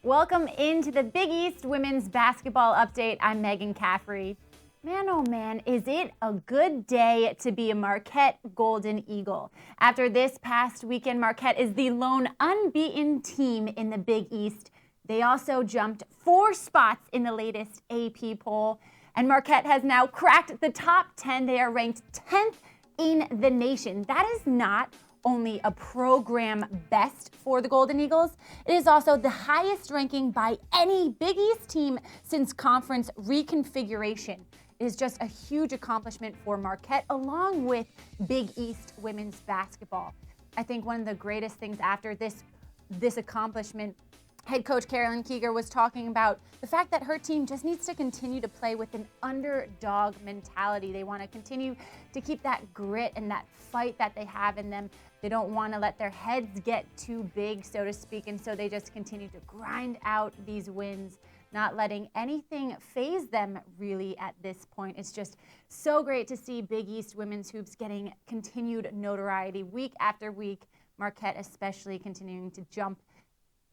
Welcome into the Big East Women's Basketball Update. I'm Meghan Caffrey. Man, oh man, is it a good day to be a Marquette Golden Eagle. After this past weekend, Marquette is the lone unbeaten team in the Big East. They also jumped 4 spots in the latest AP poll, and Marquette has now cracked the top 10. They are ranked 10th in the nation. That is not only a program best for the Golden Eagles, it is also the highest ranking by any Big East team since conference reconfiguration. It is just a huge accomplishment for Marquette along with Big East women's basketball. I think one of the greatest things after this accomplishment, head coach Carolyn Keeger was talking about the fact that her team just needs to continue to play with an underdog mentality. They want to continue to keep that grit and that fight that they have in them. They don't want to let their heads get too big, so to speak, and so they just continue to grind out these wins, not letting anything faze them really at this point. It's just so great to see Big East women's hoops getting continued notoriety week after week. Marquette especially continuing to jump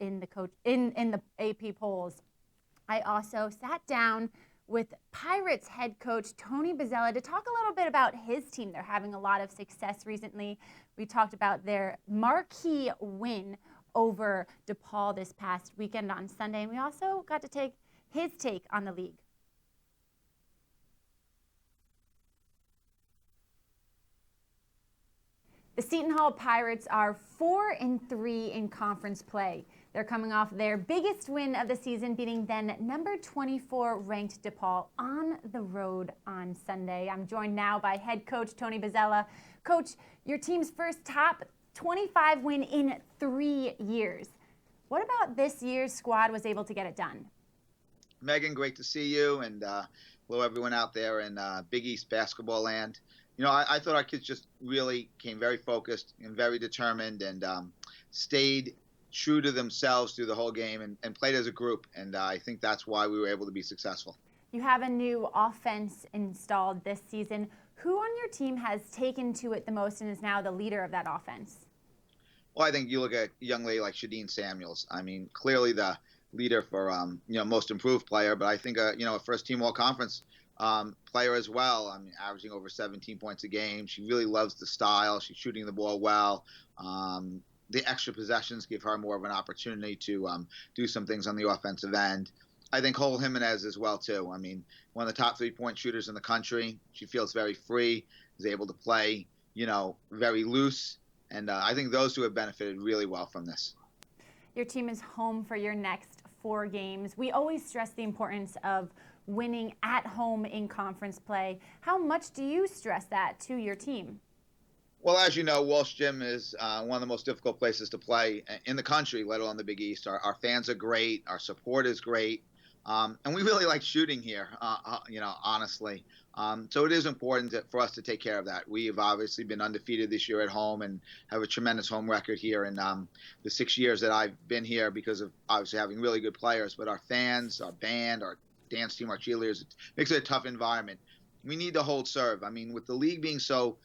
in the AP polls. I also sat down with Pirates head coach Tony Bozzella to talk a little bit about his team. They're having a lot of success recently. We talked about their marquee win over DePaul this past weekend on Sunday, and we also got to take his take on the league. The Seton Hall Pirates are 4-3 in conference play. They're coming off their biggest win of the season, beating then number 24 ranked DePaul on the road on Sunday. I'm joined now by head coach Tony Bozzella. Coach, your team's first top 25 win in 3 years. What about this year's squad was able to get it done? Meghan, great to see you, and hello everyone out there in Big East basketball land. You know, I thought our kids just really came very focused and very determined and stayed true to themselves through the whole game and played as a group. And I think that's why we were able to be successful. You have a new offense installed this season. Who on your team has taken to it the most and is now the leader of that offense? Well, I think you look at a young lady like Shadeen Samuels. I mean, clearly the leader for, most improved player, but I think, a first team all conference player as well. I mean, averaging over 17 points a game. She really loves the style. She's shooting the ball well. The extra possessions give her more of an opportunity to do some things on the offensive end. I think Cole Jimenez as well, too. I mean, one of the top 3-point shooters in the country. She feels very free, is able to play, very loose. And I think those two have benefited really well from this. Your team is home for your next 4 games. We always stress the importance of winning at home in conference play. How much do you stress that to your team? Well, as you know, Walsh Gym is one of the most difficult places to play in the country, let alone the Big East. Our fans are great. Our support is great. And we really like shooting here, honestly. So it is important for us to take care of that. We have obviously been undefeated this year at home and have a tremendous home record here in the 6 years that I've been here because of obviously having really good players. But our fans, our band, our dance team, our cheerleaders, it makes it a tough environment. We need to hold serve. I mean, with the league being so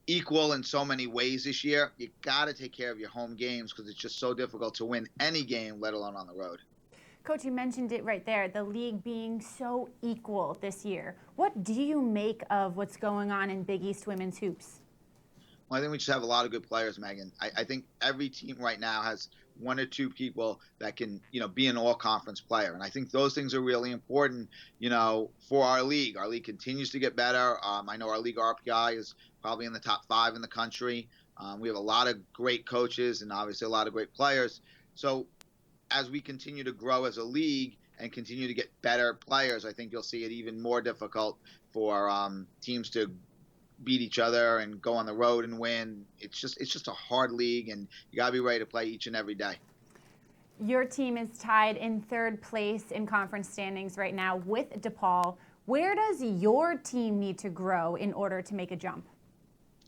equal in so many ways this year, you got to take care of your home games because it's just so difficult to win any game, let alone on the road. Coach, you mentioned it right there, the league being so equal this year. What do you make of what's going on in Big East women's hoops? Well, I think we just have a lot of good players, Meghan. I think every team right now has 1 or 2 people that can, be an all-conference player. And I think those things are really important, for our league. Our league continues to get better. I know our league RPI is probably in the top 5 in the country. We have a lot of great coaches and obviously a lot of great players. So as we continue to grow as a league and continue to get better players, I think you'll see it even more difficult for teams to beat each other and go on the road and win. It's just a hard league, and you got to be ready to play each and every day. Your team is tied in 3rd place in conference standings right now with DePaul. Where does your team need to grow in order to make a jump?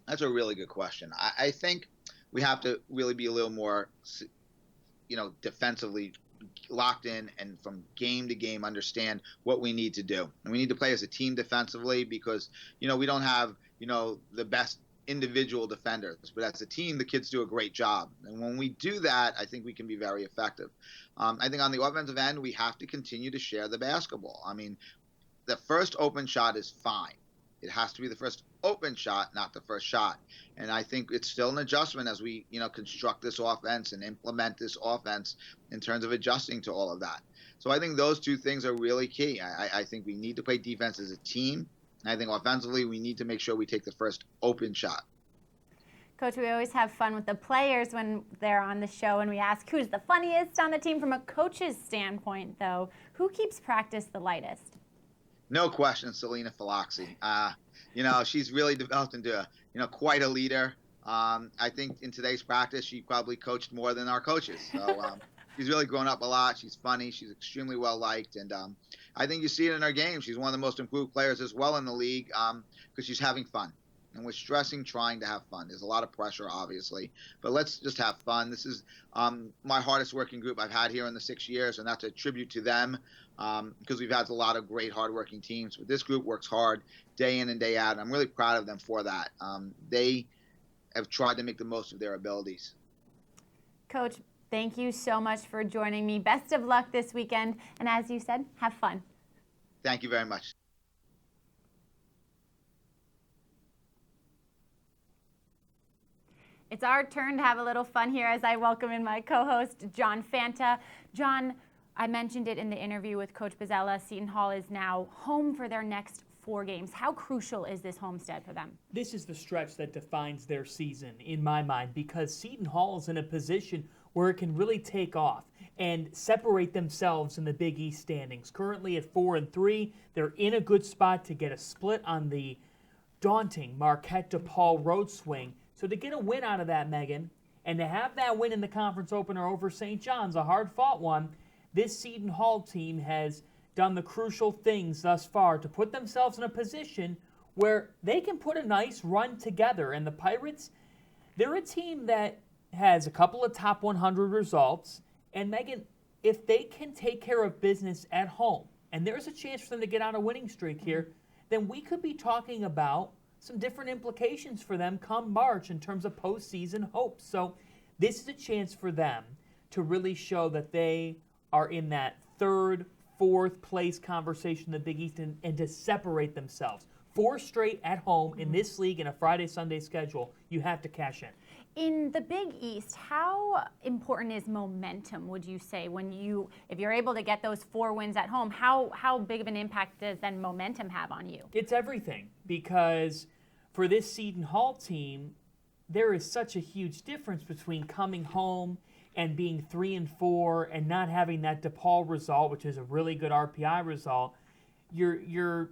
That's a really good question. I think we have to really be a little more, defensively locked in and from game to game understand what we need to do. And we need to play as a team defensively because, we don't have, the best individual defenders, but as a team, the kids do a great job. And when we do that, I think we can be very effective. I think on the offensive end, we have to continue to share the basketball. I mean, the first open shot is fine. It has to be the first open shot, not the first shot. And I think it's still an adjustment as we, construct this offense and implement this offense in terms of adjusting to all of that. So I think those two things are really key. I think we need to play defense as a team. And I think offensively, we need to make sure we take the first open shot. Coach, we always have fun with the players when they're on the show, and we ask who's the funniest on the team. From a coach's standpoint, though, who keeps practice the lightest? No question, Selena Falaxi. She's really developed into, quite a leader. I think in today's practice, she probably coached more than our coaches. So she's really grown up a lot. She's funny. She's extremely well-liked. And I think you see it in her game. She's one of the most improved players as well in the league because she's having fun. And we're stressing trying to have fun. There's a lot of pressure, obviously, but let's just have fun. This is my hardest working group I've had here in the 6 years, and that's a tribute to them because we've had a lot of great hardworking teams. But this group works hard day in and day out, and I'm really proud of them for that. They have tried to make the most of their abilities. Coach, thank you so much for joining me. Best of luck this weekend, and as you said, have fun. Thank you very much. It's our turn to have a little fun here as I welcome in my co-host, John Fanta. John, I mentioned it in the interview with Coach Bozzella. Seton Hall is now home for their next 4 games. How crucial is this homestand for them? This is the stretch that defines their season, in my mind, because Seton Hall is in a position where it can really take off and separate themselves in the Big East standings. Currently at 4-3, they're in a good spot to get a split on the daunting Marquette DePaul road swing. So to get a win out of that, Meghan, and to have that win in the conference opener over St. John's, a hard-fought one, this Seton Hall team has done the crucial things thus far to put themselves in a position where they can put a nice run together. And the Pirates, they're a team that has a couple of top 100 results. And Meghan, if they can take care of business at home, and there's a chance for them to get on a winning streak here, then we could be talking about some different implications for them come March in terms of postseason hopes. So this is a chance for them to really show that they are in that 3rd, 4th place conversation in the Big East and to separate themselves. 4 straight at home in this league in a Friday-Sunday schedule, you have to cash in. In the Big East, how important is momentum, would you say, if you're able to get those 4 wins at home, how big of an impact does then momentum have on you? It's everything, because for this Seton Hall team, there is such a huge difference between coming home and being 3-4 and not having that DePaul result, which is a really good RPI result. You're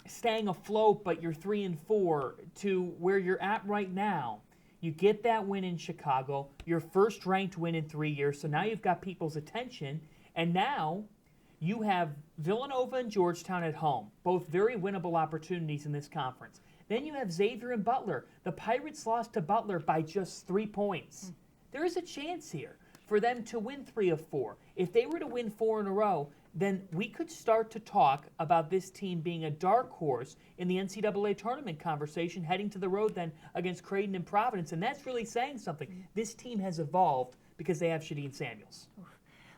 staying afloat, but you're 3-4 to where you're at right now. You get that win in Chicago, your first ranked win in 3 years, so now you've got people's attention, and now you have Villanova and Georgetown at home, both very winnable opportunities in this conference. Then you have Xavier and Butler. The Pirates lost to Butler by just 3 points. There is a chance here for them to win 3 of 4. If they were to win 4 in a row, then we could start to talk about this team being a dark horse in the NCAA tournament conversation, heading to the road then against Creighton and Providence. And that's really saying something. This team has evolved because they have Shadeen Samuels.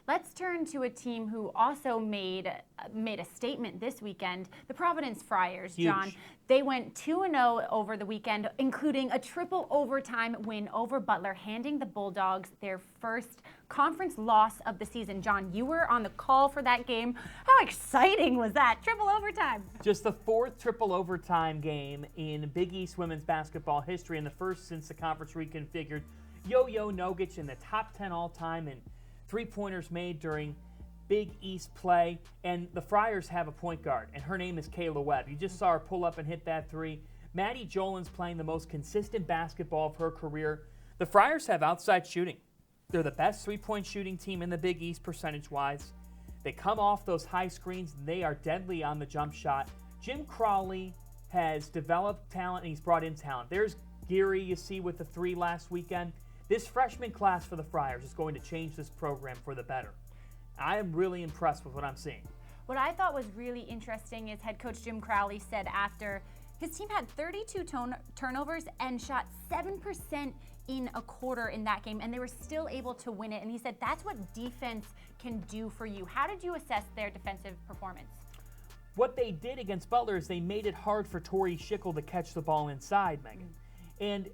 Let's turn to a team who also made a statement this weekend, the Providence Friars, Huge. John. They went 2-0 over the weekend, including a triple overtime win over Butler, handing the Bulldogs their first conference loss of the season. John, you were on the call for that game. How exciting was that? Triple overtime. Just the 4th triple overtime game in Big East women's basketball history, and the first since the conference reconfigured. Yo-Yo Nogic in the top 10 all-time and 3-pointers made during Big East play. And the Friars have a point guard, and her name is Kayla Webb. You just saw her pull up and hit that 3. Maddie Jolin's playing the most consistent basketball of her career. The Friars have outside shooting. They're the best 3-point shooting team in the Big East percentage-wise. They come off those high screens, and they are deadly on the jump shot. Jim Crawley has developed talent, and he's brought in talent. There's Geary, you see, with the 3 last weekend. This freshman class for the Friars is going to change this program for the better. I am really impressed with what I'm seeing. What I thought was really interesting is head coach Jim Crowley said after His team had 32 turnovers and shot 7% in a quarter in that game, and they were still able to win it. And he said that's what defense can do for you. How did you assess their defensive performance? What they did against Butler is they made it hard for Torrey Schickel to catch the ball inside, Megan. And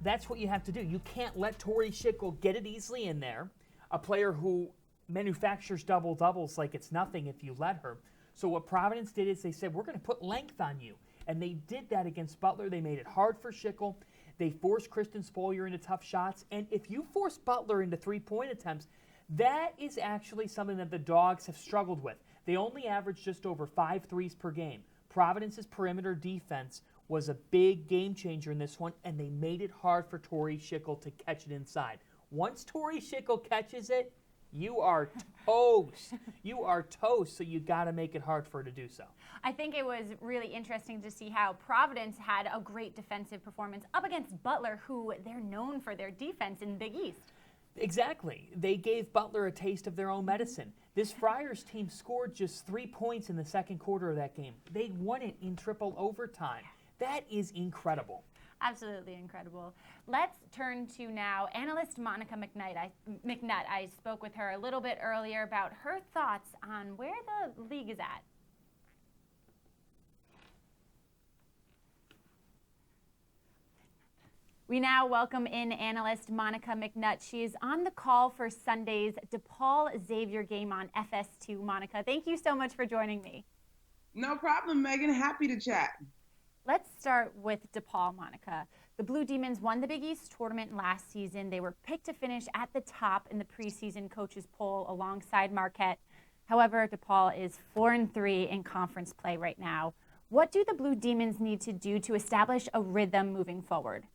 that's what you have to do. You can't let Torrey Schickel get it easily in there, a player who manufactures double-doubles like it's nothing if you let her. So what Providence did is they said, we're going to put length on you. And they did that against Butler. They made it hard for Schickel. They forced Kristen Spoiler into tough shots. And if you force Butler into three-point attempts, that is actually something that the Dogs have struggled with. They only average just over 5 threes per game. Providence's perimeter defense was a big game changer in this one, and they made it hard for Torrey Schickel to catch it inside. Once Torrey Schickel catches it, you are toast. You are toast, so you got to make it hard for her to do so. I think it was really interesting to see how Providence had a great defensive performance up against Butler, who they're known for their defense in the Big East. Exactly. They gave Butler a taste of their own medicine. This Friars team scored just 3 points in the second quarter of that game. They won it in triple overtime. That is incredible. Absolutely incredible. Let's turn to now analyst Monica McNutt. I spoke with her a little bit earlier about her thoughts on where the league is at. We now welcome in analyst Monica McNutt. She is on the call for Sunday's DePaul Xavier game on FS2. Monica, thank you so much for joining me. No problem, Megan. Happy to chat. Let's start with DePaul, Monica. The Blue Demons won the Big East tournament last season. They were picked to finish at the top in the preseason coaches poll alongside Marquette. However, DePaul is 4-3 in conference play right now. What do the Blue Demons need to do to establish a rhythm moving forward?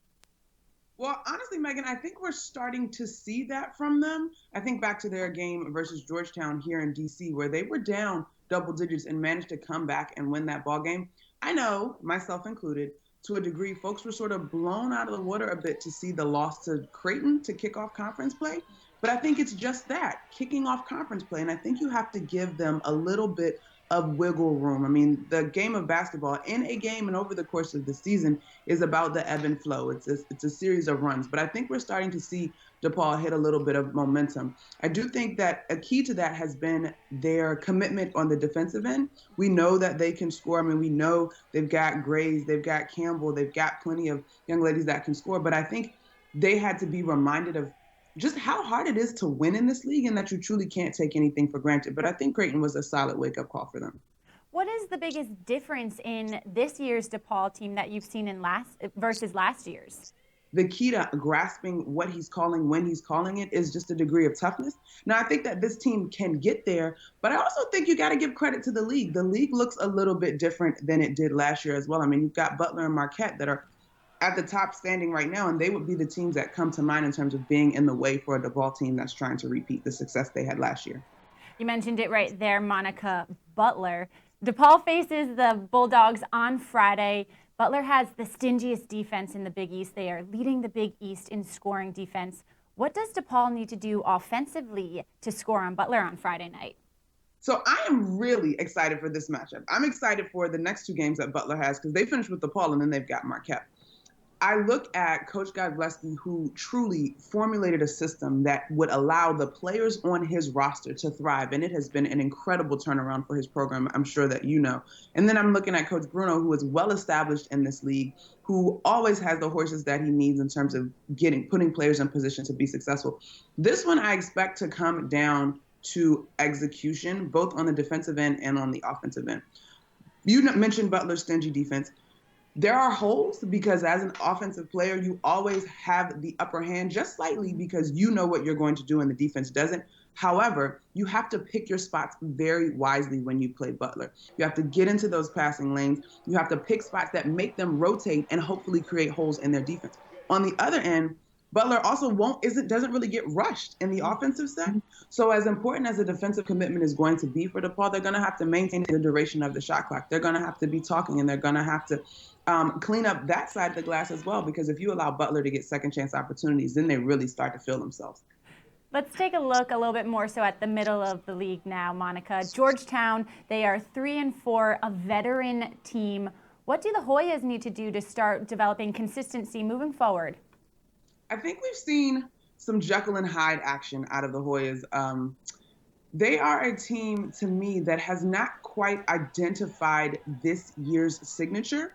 Well, honestly, Megan, I think we're starting to see that from them. I think back to their game versus Georgetown here in D.C., where they were down double digits and managed to come back and win that ball game. I know, myself included, to a degree, folks were sort of blown out of the water a bit to see the loss to Creighton to kick off conference play. But I think it's just that, kicking off conference play. And I think you have to give them a little bit of wiggle room. I mean, the game of basketball in a game and over the course of the season is about the ebb and flow. It's a series of runs. But I think we're starting to see DePaul hit a little bit of momentum. I do think that a key to that has been their commitment on the defensive end. We know that they can score. I mean, we know they've got Grays, they've got Campbell, they've got plenty of young ladies that can score. But I think they had to be reminded of just how hard it is to win in this league and that you truly can't take anything for granted. But I think Creighton was a solid wake-up call for them. What is the biggest difference in this year's DePaul team that you've seen in versus last year's? The key to grasping what he's calling when he's calling it is just a degree of toughness. Now, I think that this team can get there, but I also think you got to give credit to the league. The league looks a little bit different than it did last year as well. I mean, you've got Butler and Marquette that are at the top standing right now, and they would be the teams that come to mind in terms of being in the way for a DePaul team that's trying to repeat the success they had last year. You mentioned it right there, Monica. Butler. DePaul faces the Bulldogs on Friday. Butler has the stingiest defense in the Big East. They are leading the Big East in scoring defense. What does DePaul need to do offensively to score on Butler on Friday night? So I am really excited for this matchup. I'm excited for the next two games that Butler has because they finished with DePaul and then they've got Marquette. I look at Coach Godleski, who truly formulated a system that would allow the players on his roster to thrive, and it has been an incredible turnaround for his program, I'm sure that you know. And then I'm looking at Coach Bruno, who is well established in this league, who always has the horses that he needs in terms of putting players in position to be successful. This one I expect to come down to execution, both on the defensive end and on the offensive end. You mentioned Butler's stingy defense. There are holes because as an offensive player, you always have the upper hand just slightly because you know what you're going to do and the defense doesn't. However, you have to pick your spots very wisely when you play Butler. You have to get into those passing lanes. You have to pick spots that make them rotate and hopefully create holes in their defense. On the other end, Butler also doesn't really get rushed in the offensive set. So as important as the defensive commitment is going to be for DePaul, they're going to have to maintain the duration of the shot clock. They're going to have to be talking, and they're going to have to clean up that side of the glass as well, because if you allow Butler to get second chance opportunities, then they really start to feel themselves. Let's take a look a little bit more so at the middle of the league now, Monica. Georgetown, they are 3-4, a veteran team. What do the Hoyas need to do to start developing consistency moving forward? I think we've seen some Jekyll and Hyde action out of the Hoyas. They are a team, to me, that has not quite identified this year's signature.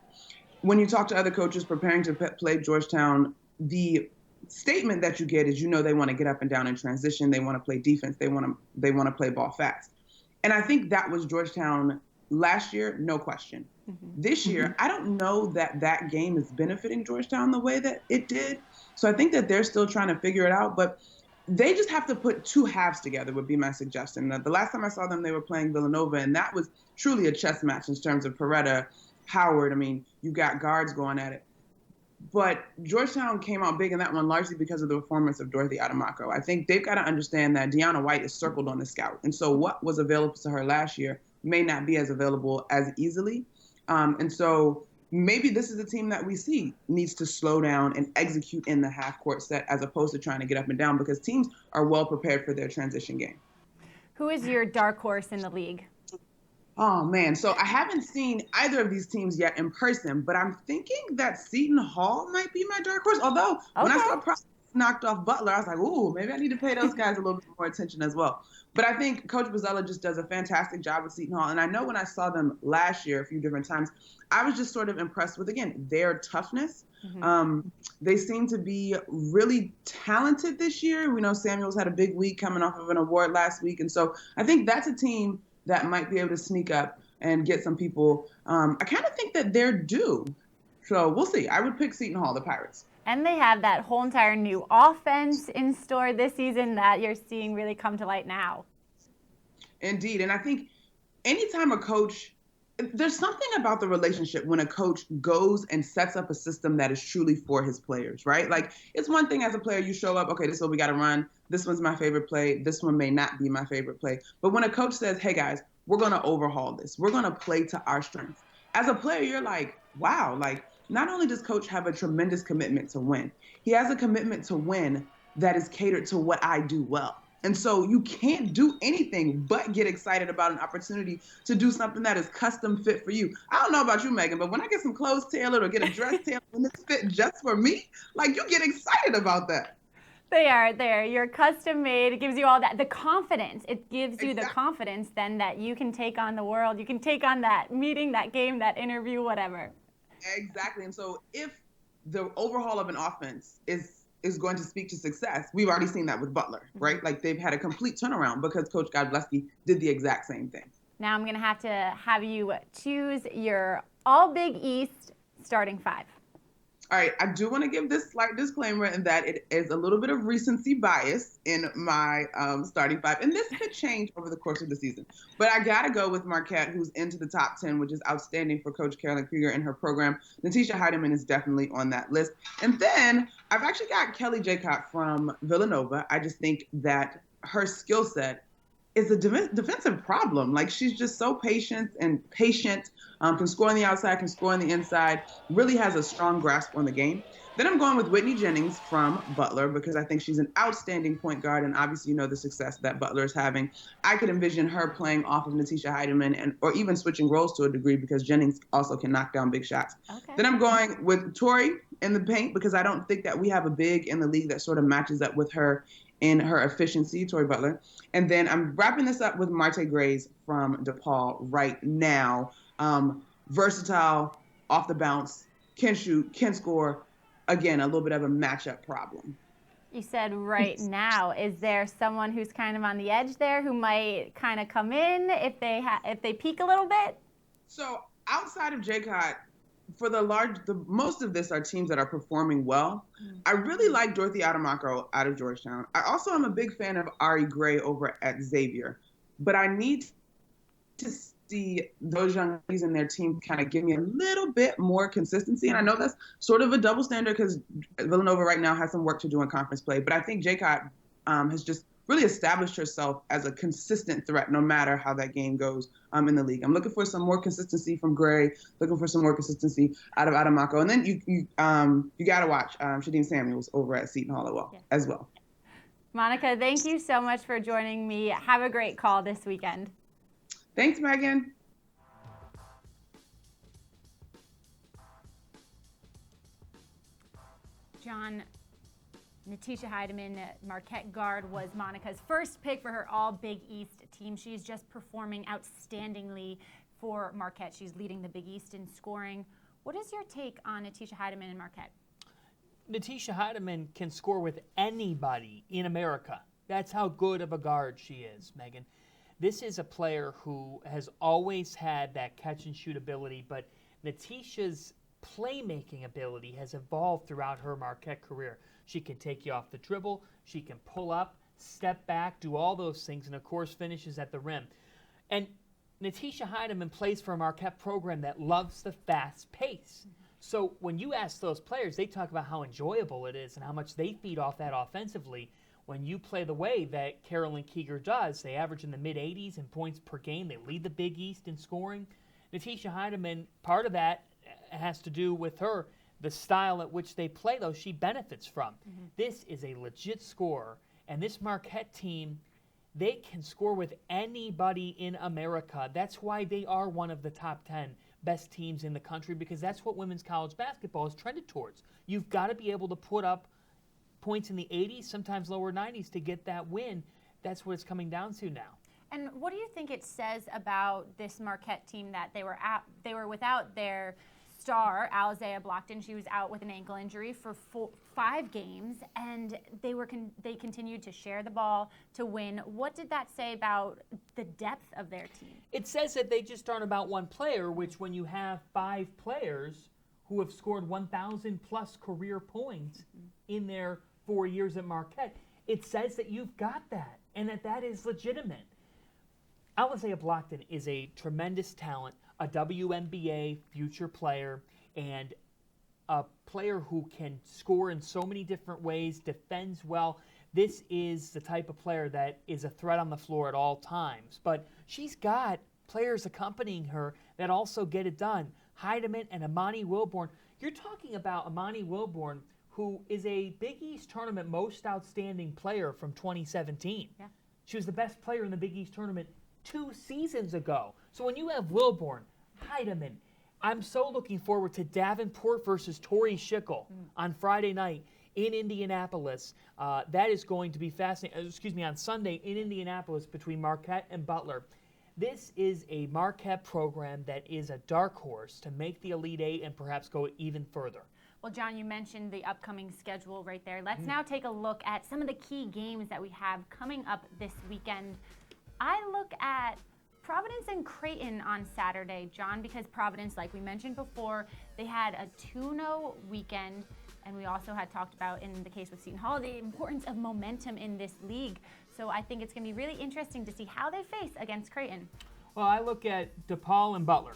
When you talk to other coaches preparing to play Georgetown, the statement that you get is, they want to get up and down in transition. They want to play defense. They want to play ball fast. And I think that was Georgetown last year, no question. This year, I don't know that game is benefiting Georgetown the way that it did. So I think that they're still trying to figure it out. But they just have to put two halves together would be my suggestion. The last time I saw them, they were playing Villanova, and that was truly a chess match in terms of Peretta, Howard. I mean, you got guards going at it. But Georgetown came out big in that one largely because of the performance of Dorothy Adamako. I think they've got to understand that Deanna White is circled on the scout. And so what was available to her last year may not be as available as easily. And so maybe this is a team that we see needs to slow down and execute in the half-court set as opposed to trying to get up and down, because teams are well prepared for their transition game. Who is your dark horse in the league? Oh, man. So I haven't seen either of these teams yet in person, but I'm thinking that Seton Hall might be my dark horse. Although when I saw Providence knocked off Butler, I was like, ooh, maybe I need to pay those guys a little bit more attention as well. But I think Coach Bozzella just does a fantastic job with Seton Hall. And I know when I saw them last year a few different times, I was just sort of impressed with, again, their toughness. They seem to be really talented this year. We know Samuels had a big week coming off of an award last week. And so I think that's a team that might be able to sneak up and get some people. I kind of think that they're due. So we'll see. I would pick Seton Hall, the Pirates. And they have that whole entire new offense in store this season that you're seeing really come to light now. Indeed. And I think anytime a coach, there's something about the relationship when a coach goes and sets up a system that is truly for his players, right? Like, it's one thing as a player, you show up, okay, this is what we got to run. This one's my favorite play. This one may not be my favorite play. But when a coach says, hey, guys, we're going to overhaul this. We're going to play to our strengths. As a player, you're like, wow, like, not only does Coach have a tremendous commitment to win, he has a commitment to win that is catered to what I do well. And so you can't do anything but get excited about an opportunity to do something that is custom fit for you. I don't know about you, Meghan, but when I get some clothes tailored or get a dress tailored and it's fit just for me, like, you get excited about that. They are there. You're custom made. It gives you all that, the confidence. It gives you the confidence then that you can take on the world. You can take on that meeting, that game, that interview, whatever. Exactly. And so if the overhaul of an offense is going to speak to success, we've already seen that with Butler, right? Like, they've had a complete turnaround because Coach Godleski did the exact same thing. Now I'm going to have you choose your all Big East starting five. All right, I do want to give this slight disclaimer in that it is a little bit of recency bias in my starting five. And this could change over the course of the season. But I got to go with Marquette, who's into the top 10, which is outstanding for Coach Carolyn Krieger and her program. Natisha Heidemann is definitely on that list. And then I've actually got Kelly Jacott from Villanova. I just think that her skill set is a defensive problem. Like, she's just so patient, can score on the outside, can score on the inside, really has a strong grasp on the game. Then I'm going with Whitney Jennings from Butler because I think she's an outstanding point guard, and obviously you know the success that Butler is having. I could envision her playing off of Natisha Heidemann or even switching roles to a degree because Jennings also can knock down big shots. Okay. Then I'm going with Tori in the paint because I don't think that we have a big in the league that sort of matches up with her in her efficiency, Tori Butler. And then I'm wrapping this up with Marte Graves from DePaul right now. Versatile, off the bounce, can shoot, can score. Again, a little bit of a matchup problem. You said right now. Is there someone who's kind of on the edge there who might kind of come in if they peak a little bit? So outside of Jacott, for the most of this are teams that are performing well. I really like Dorothy Adamako out of Georgetown. I also am a big fan of Ari Gray over at Xavier, but I need to see those young ladies and their team kind of give me a little bit more consistency. And I know that's sort of a double standard because Villanova right now has some work to do in conference play, but I think Jacott has just really established herself as a consistent threat no matter how that game goes in the league. I'm looking for some more consistency from Gray, looking for some more consistency out of Adamako. And then you got to watch Shadeen Samuels over at Seton Hall as well. Monica, thank you so much for joining me. Have a great call this weekend. Thanks, Meghan. John, Natisha Heidemann, Marquette guard, was Monica's first pick for her All-Big East team. She's just performing outstandingly for Marquette. She's leading the Big East in scoring. What is your take on Natisha Heidemann and Marquette? Natisha Heidemann can score with anybody in America. That's how good of a guard she is, Megan. This is a player who has always had that catch-and-shoot ability, but Natisha's playmaking ability has evolved throughout her Marquette career. She can take you off the dribble, she can pull up, step back, do all those things, and of course finishes at the rim. And Natisha Heidemann plays for a Marquette program that loves the fast pace. So when you ask those players, they talk about how enjoyable it is and how much they feed off that offensively. When you play the way that Carolyn Keeger does, they average in the mid-80s in points per game. They lead the Big East in scoring. Natisha Heidemann, part of that has to do with her. The style at which they play, though, she benefits from. This is a legit scorer, and this Marquette team, they can score with anybody in America. That's why they are one of the top 10 best teams in the country, because that's what women's college basketball is trended towards. You've got to be able to put up points in the 80s, sometimes lower 90s to get that win. That's what it's coming down to now. And what do you think it says about this Marquette team that they were without their star, Alizea Blockton? She was out with an ankle injury for 5 games, and they continued to share the ball to win. What did that say about the depth of their team? It says that they just aren't about one player, which when you have 5 players who have scored 1,000-plus career points in their 4 years at Marquette, it says that you've got that and that is legitimate. Alizea Blockton is a tremendous talent, a WNBA future player, and a player who can score in so many different ways, defends well. This is the type of player that is a threat on the floor at all times. But she's got players accompanying her that also get it done. Heidemann and Imani Wilbourn. You're talking about Imani Wilbourn, who is a Big East Tournament most outstanding player from 2017. Yeah. She was the best player in the Big East Tournament 2 seasons ago. So when you have Wilbourn, Heidemann, I'm so looking forward to Davenport versus Tori Schickel on Friday night in Indianapolis. That is going to be fascinating. On Sunday in Indianapolis between Marquette and Butler. This is a Marquette program that is a dark horse to make the Elite Eight and perhaps go even further. Well, John, you mentioned the upcoming schedule right there. Let's now take a look at some of the key games that we have coming up this weekend. I look at Providence and Creighton on Saturday, John, because Providence, like we mentioned before, they had a 2-0 weekend, and we also had talked about, in the case with Seton Hall, the importance of momentum in this league. So I think it's going to be really interesting to see how they face against Creighton. Well, I look at DePaul and Butler.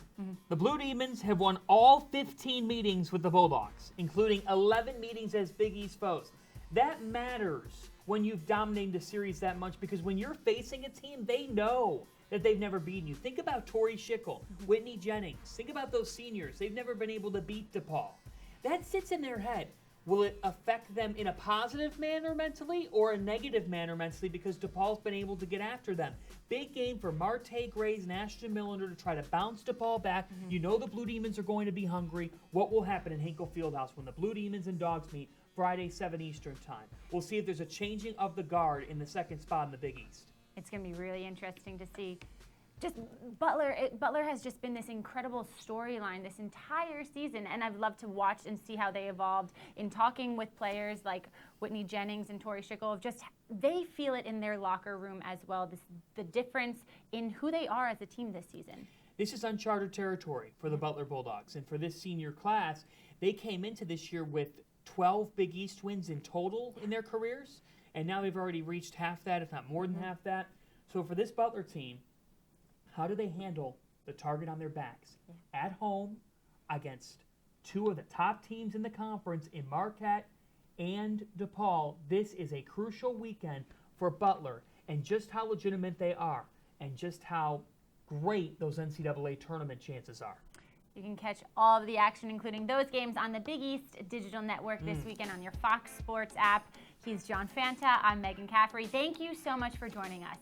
The Blue Demons have won all 15 meetings with the Bulldogs, including 11 meetings as Big East foes. That matters when you've dominated a series that much, because when you're facing a team, they know that they've never beaten you. Think about Tori Schickel, Whitney Jennings. Think about those seniors. They've never been able to beat DePaul. That sits in their head. Will it affect them in a positive manner mentally or a negative manner mentally, because DePaul's been able to get after them? Big game for Marte Grays and Ashton Millender to try to bounce DePaul back. You know the Blue Demons are going to be hungry. What will happen in Hinkle Fieldhouse when the Blue Demons and Dogs meet Friday, 7 Eastern time? We'll see if there's a changing of the guard in the second spot in the Big East. It's going to be really interesting to see. Just Butler has just been this incredible storyline this entire season, and I've loved to watch and see how they evolved in talking with players like Whitney Jennings and Tori Schickel. Just they feel it in their locker room as well, the difference in who they are as a team this season. This is uncharted territory for the Butler Bulldogs, and for this senior class, they came into this year with 12 Big East wins in total in their careers, and now they've already reached half that, if not more than half that. So for this Butler team, how do they handle the target on their backs at home against 2 of the top teams in the conference in Marquette and DePaul? This is a crucial weekend for Butler, and just how legitimate they are and just how great those NCAA tournament chances are. You can catch all of the action, including those games, on the Big East Digital Network this weekend on your Fox Sports app. He's John Fanta. I'm Meghan Caffrey. Thank you so much for joining us.